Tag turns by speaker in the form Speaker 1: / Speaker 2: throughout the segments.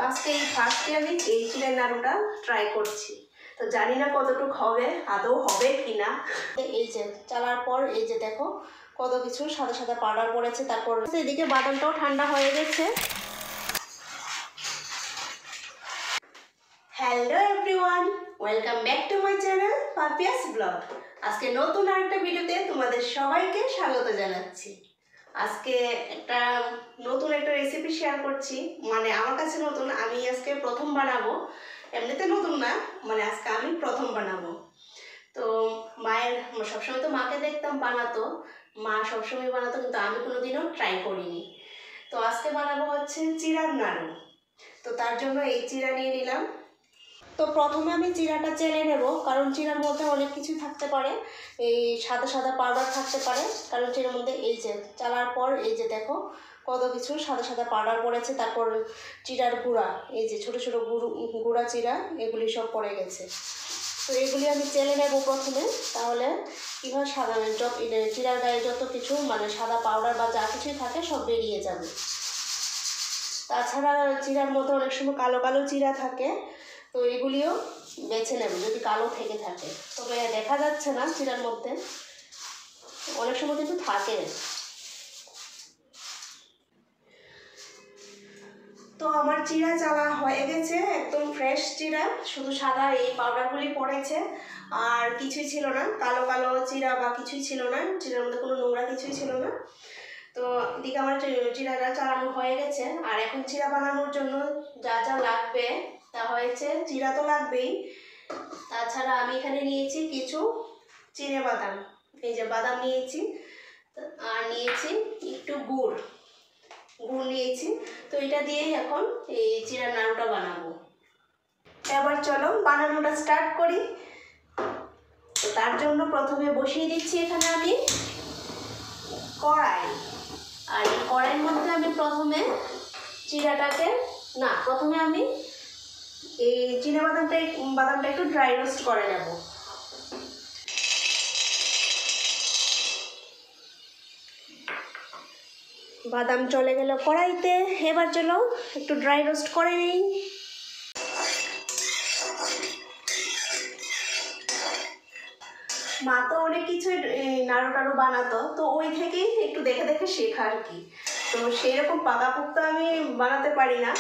Speaker 1: আজকে এই ফার্স্টে আমি এই চিড়ের নাড়ুটা ট্রাই করছি। তো জানি না কতটুকু হবে, আদৌ হবে কিনা। এই যে চালার পর এই যে দেখো কত কিছু সাদা সাদা পাউডার পড়েছে। তারপর এদিকে বাদামটাও ঠান্ডা হয়ে গেছে। Hello everyone, welcome back to my channel Papiya's blog. আজকে নতুন আরেকটা ভিডিওতে তোমাদের সবাইকে স্বাগত জানাচ্ছি। আজকে নতুন একটা রেসিপি শেয়ার করছি, মানে আমার কাছে নতুন, আমি আজকে প্রথম বানাবো। এমনিতে নতুন না, মানে আজকে আমি প্রথম বানাবো। তো সবসময় তো মাকে দেখতাম বানাতো, মা সবসময় বানাতো, কিন্তু আমি কোনোদিনও ট্রাই করিনি। তো আজকে বানাবো হচ্ছে চিড়ার নাড়ু। তো তার জন্য এই চিড়া নিয়ে নিলাম। তো প্রথমে আমি চিড়াটা চেলে নেব, কারণ চিড়ার মধ্যে অনেক কিছু থাকতে পারে। এই সাদা সাদা পাউডার থাকতে পারে, কারণ চিড়ার মধ্যে এই যে চালার পর এই যে দেখো কত কিছু সাদা সাদা পাউডার পড়েছে। তারপর চিড়ার গুঁড়া, এই যে ছোটো ছোটো গুঁড়া চিড়া, এগুলি সব পড়ে গেছে। তো এগুলি আমি চেলে নেব প্রথমে, তাহলে কীভাবে চিড়ার গায়ে যত কিছু মানে সাদা পাউডার বা যা কিছুই থাকে সব বেরিয়ে যাবে। তাছাড়া চিড়ার মধ্যে অনেক সময় কালো কালো চিড়া থাকে, তো এগুলিও বেছে নেব যদি কালো থেকে থাকে। তবে দেখা যাচ্ছে না চিড়ার মধ্যে, অনেক সময় কিন্তু থাকে। তো আমার চিড়া চালা হয়ে গেছে, একদম ফ্রেশ চিড়া, শুধু সাদা এই পাউডারগুলি পড়েছে, আর কিছুই ছিল না, কালো কালো চিড়া বা কিছুই ছিল না, চিড়ার মধ্যে কোনো নোংরা কিছুই ছিল না। তো এদিকে আমার চিড়াটা চালানো হয়ে গেছে। আর এখন চিড়া বানানোর জন্য যা যা লাগবে তা হয়েছে, চিড়া তো লাগবেই, তাছাড়া আমি এখানে নিয়েছি কিছু চিনে বাদাম, এই যে বাদাম নিয়েছি, আর নিয়েছি একটু গুড় নিয়েছি। তো এটা দিয়েই এখন এই চিড়ার নাড়ুটা বানাবো। এবার চলো বানানোটা স্টার্ট করি। তো তার জন্য প্রথমে বসিয়ে দিচ্ছি এখানে আমি কড়াই, আর এই কড়াইয়ের মধ্যে আমি প্রথমে আমি এই চিনে বাদামটা একটু ড্রাই রোস্ট করে নেব। বাদাম চলে গেল কড়াইতে, এবার চলো একটু ড্রাই রোস্ট করে নিই। মা তো অনেক কিছু নাড়ু টাড়ু বানাতো, তো ওই থেকেই একটু দেখে দেখে শেখা আর কি। তো সেরকম পাকাপোক্ত আমি বানাতে পারি না,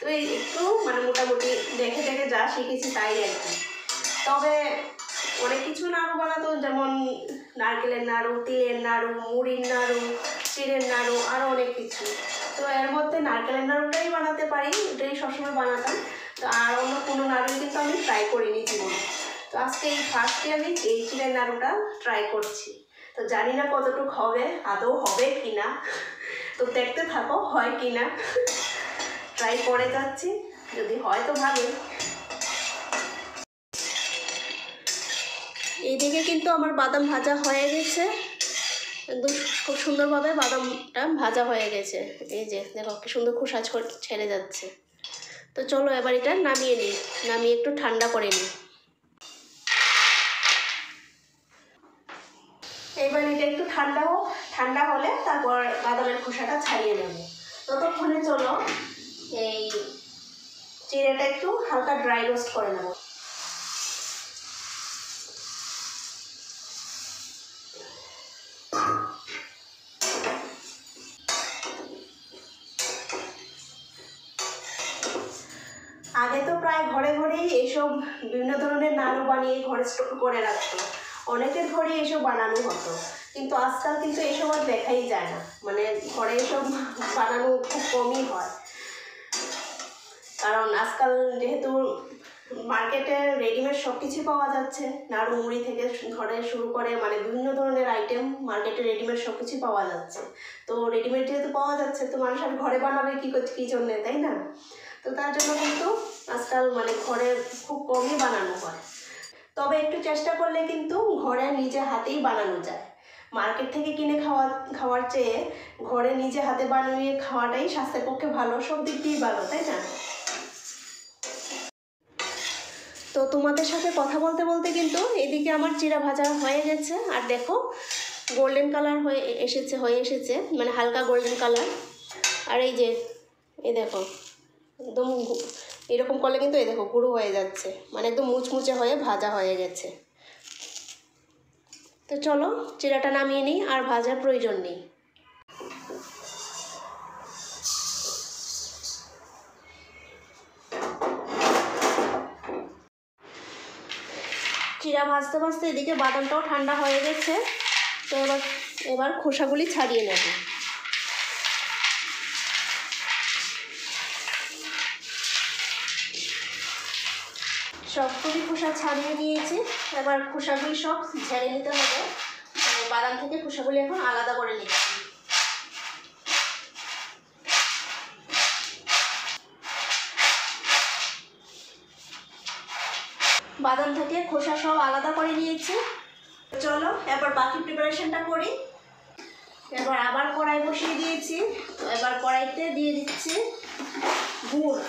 Speaker 1: তো একটু মানে মোটামুটি দেখে দেখে যা শিখেছি তাই আর কি। তবে অনেক কিছু নাড়ু বানাতো, যেমন নারকেলের নাড়ু, তিলের নাড়ু, মুড়ির নাড়ু, চিড়ের নাড়ু, আরও অনেক কিছু। তো এর মধ্যে নারকেলের নাড়ুটাই বানাতে পারি, ওটাই সবসময় বানাতাম। তো আর অন্য কোনো নাড়ুই কিন্তু আমি ট্রাই করিনি জীবনে। তো আজকে এই ফার্স্টে আমি এই চিড়ের নাড়ুটা ট্রাই করছি। তো জানি না কতটুকু হবে, আদৌ হবে কিনা। তো দেখতে থাকো হয় কিনা, ট্রাই করে যাচ্ছি, যদি হয় তো ভালোই। এইদিকে কিন্তু আমার বাদাম ভাজা হয়ে গেছে, একদম খুব সুন্দরভাবে বাদামটা ভাজা হয়ে গেছে। এই যে দেখো কি সুন্দর খোসা ছেড়ে যাচ্ছে। তো চলো এবার এটা নামিয়ে নিই, নামিয়ে একটু ঠান্ডা করে নিই। এবার এটা একটু ঠান্ডা হলে তারপর বাদামের খোসাটা ছাড়িয়ে নেব। ততক্ষণে চলো এই চিড়েটা একটু হালকা ড্রাই রোস্ট করে নেব। আগে তো প্রায় ঘরে ঘরেই এইসব বিভিন্ন ধরনের নাড়ু বানিয়ে ঘরে স্টোর করে রাখতো, অনেকের ঘরে এইসব বানানো হতো, কিন্তু আজকাল কিন্তু এইসব আর দেখাই যায় না, মানে ঘরে এসব বানানো খুব কমই হয়। কারণ আজকাল যেহেতু মার্কেটে রেডিমেড সব কিছু পাওয়া যাচ্ছে, নাড়ু মুড়ি থেকে ঘরে শুরু করে মানে বিভিন্ন ধরনের আইটেম মার্কেটে রেডিমেড সব কিছু পাওয়া যাচ্ছে। তো রেডিমেড যেহেতু পাওয়া যাচ্ছে, তো মানুষ আর ঘরে বানাবে কী জন্যে, তাই না? তো তার জন্য কিন্তু আজকাল মানে ঘরে খুব কমই বানানো হয়। তবে একটু চেষ্টা করলে কিন্তু ঘরে নিজে হাতেই বানানো যায়। মার্কেট থেকে কিনে খাওয়ার চেয়ে ঘরে নিজে হাতে বানিয়ে খাওয়াটাই স্বাস্থ্যের পক্ষে ভালো, সব দিক দিয়েই ভালো, তাই না? তো তোমাদের সাথে কথা বলতে বলতে কিন্তু এদিকে আমার চিড়া ভাজা হয়ে গেছে, আর দেখো গোল্ডেন কালার হয়ে এসেছে মানে হালকা গোল্ডেন কালার। আর এই দেখো একদম এরকম করলে কিন্তু এই দেখো গুঁড়ো হয়ে যাচ্ছে, মানে একদম মুচমুচে হয়ে ভাজা হয়ে গেছে। তো চলো চিড়াটা নামিয়ে নিই, আর ভাজার প্রয়োজন নেই। চিড়া ভাজতে ভাজতে এদিকে বাদামটাও ঠান্ডা হয়ে গেছে। তো এবার খোসাগুলি ছাড়িয়ে নেব। সবগুলি খোসা ছাড়িয়ে নিয়েছি, এবার খোসাগুলি সব ঝেড়ে নিতে হবে। বাদাম থেকে খোসাগুলি এখন আলাদা করে নিচ্ছি। বাদাম থেকে খোসা সব আলাদা করে নিয়েছি। চলো এবার বাকি প্রিপারেশনটা করি। এবার আবার কড়াই বসিয়ে দিয়েছি। এবার কড়াইতে দিয়ে দিচ্ছি গুড়।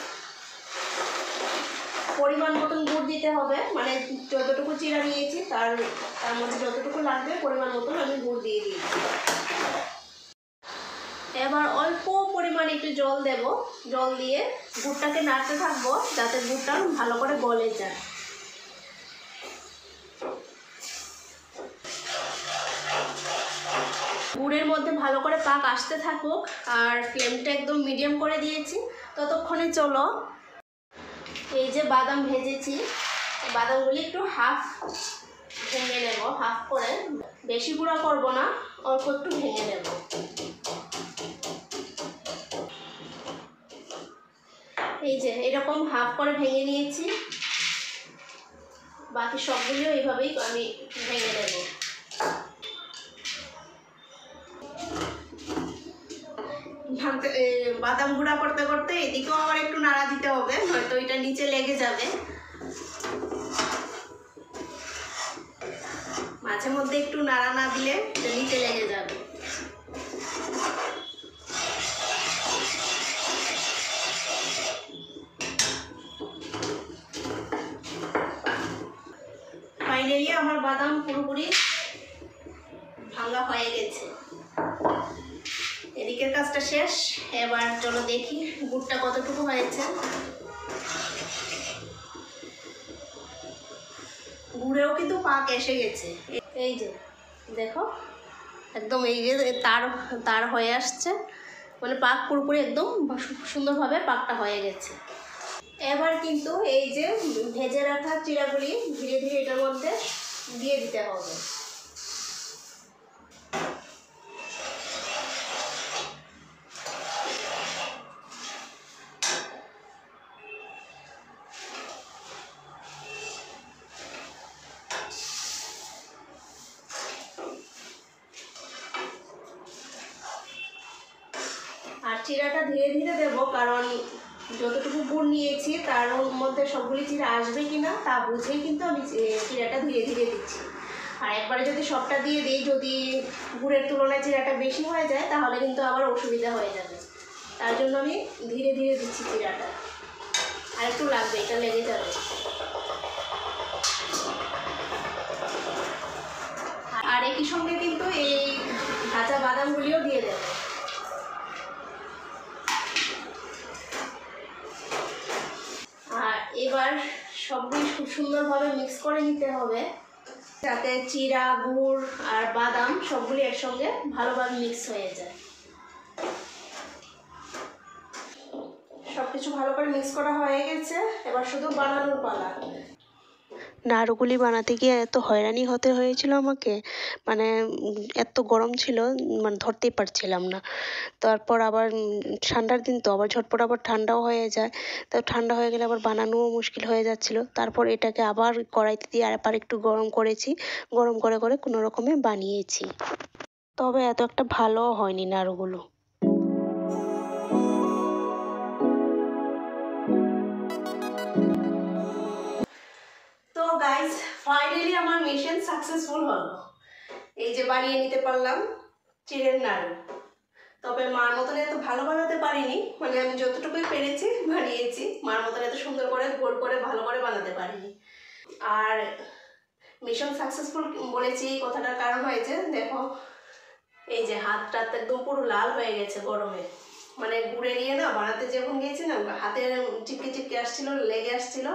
Speaker 1: পরিমাণ মতন গুড় দিতে হবে, মানে যতটুকু চিড়া নিয়েছি তার মধ্যে যতটুকু লাগবে পরিমাণ মতন আমি গুড় দিয়ে দিয়েছি। এবার অল্প পরিমাণে একটু জল দেব। জল দিয়ে গুড়টাকে নাড়তে থাকবো যাতে গুড়টা ভালো করে গলে যায়। গুড়ের মধ্যে ভালো করে পাক আসতে থাকুক, আর ফ্লেমটা একদম মিডিয়াম করে দিয়েছি। ততক্ষণে চলো এই যে বাদাম ভেজেছি, বাদামগুলি একটু হাফ ভেঙে নেব, হাফ করে, বেশি গুঁড়া করবো না, অল্প একটু ভেঙে নেব। এই যে এরকম হাফ করে ভেঙে নিয়েছি। বাকি সবগুলিও এইভাবেই আমি ভেঙে নেব। বাদাম গুঁড়া করতে করতে এদিকেও আবার একটু নাড়া দিতে হবে, হয়তো এটা নিচে লেগে যাবে। মাঝে মধ্যে একটু নাড়া না দিলে নিচে লেগে যাবে। ফাইনালি আমার বাদাম পুরোপুরি ভাঙা হয়ে গেছে। এদিকের কাজটা শেষ। এবার চলো দেখি গুড়টা কতটুকু হয়েছে। গুড়েও কিন্তু পাক এসে গেছে। এই যে দেখো একদম এই যে তার হয়ে আসছে, মানে পাক পুরোপুরি একদম সুন্দরভাবে পাকটা হয়ে গেছে। এবার কিন্তু এই যে ভেজে রাখা চিড়াগুলি ধীরে ধীরে এটার মধ্যে দিয়ে দিতে হবে। আর চিড়াটা ধীরে ধীরে দেবো, কারণ যতটুকু গুড় নিয়েছি তার মধ্যে সবগুলি চিড়া আসবে কিনা তা বুঝেই কিন্তু আমি চিড়াটা ধীরে ধীরে দিচ্ছি। আর একবারে যদি সবটা দিয়ে দিই, যদি গুড়ের তুলনায় চিড়াটা বেশি হয়ে যায় তাহলে কিন্তু আবার অসুবিধা হয়ে যাবে। তার জন্য আমি ধীরে ধীরে দিচ্ছি চিড়াটা। আর একটু লাগবে, এটা লেগে যাবে। আর একই সঙ্গে কিন্তু এই ভাজা বাদামগুলিও দিয়ে দেবো। আর এবার সবগুলি খুব সুন্দরভাবে মিক্স করে নিতে হবে, যাতে চিড়া, গুড় আর বাদাম সবগুলি একসঙ্গে ভালোভাবে মিক্স হয়ে যায়। সব কিছু ভালো করে মিক্স করা হয়ে গেছে, এবার শুধু বানানোর পালা।
Speaker 2: নাড়ুগুলি বানাতে গিয়ে এত হয়রানি হতে হয়েছিল আমাকে, মানে এত গরম ছিল, মানে ধরতেই পারছিলাম না। তারপর আবার ঠান্ডার দিন তো আবার ঝটপট আবার ঠান্ডাও হয়ে যায়, তো ঠান্ডা হয়ে গেলে আবার বানানোও মুশকিল হয়ে যাচ্ছিল। তারপর এটাকে আবার কড়াইতে দিয়ে আবার একটু গরম করেছি, গরম করে করে কোনো রকমে বানিয়েছি। তবে এত একটা ভালোও হয়নি নাড়ুগুলো।
Speaker 1: তো গাইস ফাইনালি আমার মিশন সাকসেসফুল হলো। এই যে বানিয়ে নিতে পারলাম চিড়ের নাড়ু। তবে মার মতন এত ভালো বানাতে পারিনি, মানে আমি যতটুকুই পেরেছি বানিয়েছি। মার মতন এত সুন্দর করে গোল করে ভালো করে বানাতে পারিনি। আর মিশন সাকসেসফুল বলেছি, কথাটার কারণ হয়েছে দেখো এই যে হাতটা একদম পুরো লাল হয়ে গেছে গরমে। মানে গুঁড়ে নিয়ে না বানাতে যখন গিয়েছি না হাতে চিপকে চিপকে আসছিল, লেগে আসছিল,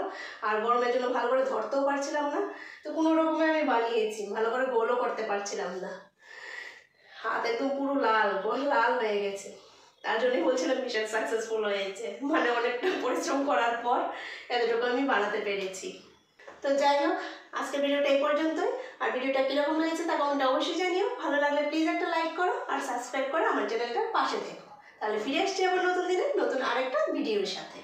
Speaker 1: আর গরমের জন্য ভালো করে ধরতেও পারছিলাম না। তো কোনো রকমে আমি বানিয়েছি, ভালো করে গোলও করতে পারছিলাম না। হাত একদম পুরো লাল, গোল লাল হয়ে গেছে। তার জন্যই বলছিলাম ভীষণ সাকসেসফুল হয়েছে, মানে অনেকটা পরিশ্রম করার পর এতটুকু আমি বানাতে পেরেছি। তো যাই হোক, আজকের ভিডিওটা এই পর্যন্তই। আর ভিডিওটা কীরকম হয়েছে তা কমেন্টে অবশ্যই জানিও। ভালো লাগলে প্লিজ একটা লাইক করো আর সাবস্ক্রাইব করো আমার চ্যানেলটার পাশে থেকো। তাহলে ফিরে আসছি আবার নতুন দিনে নতুন আরেকটা ভিডিওর সাথে।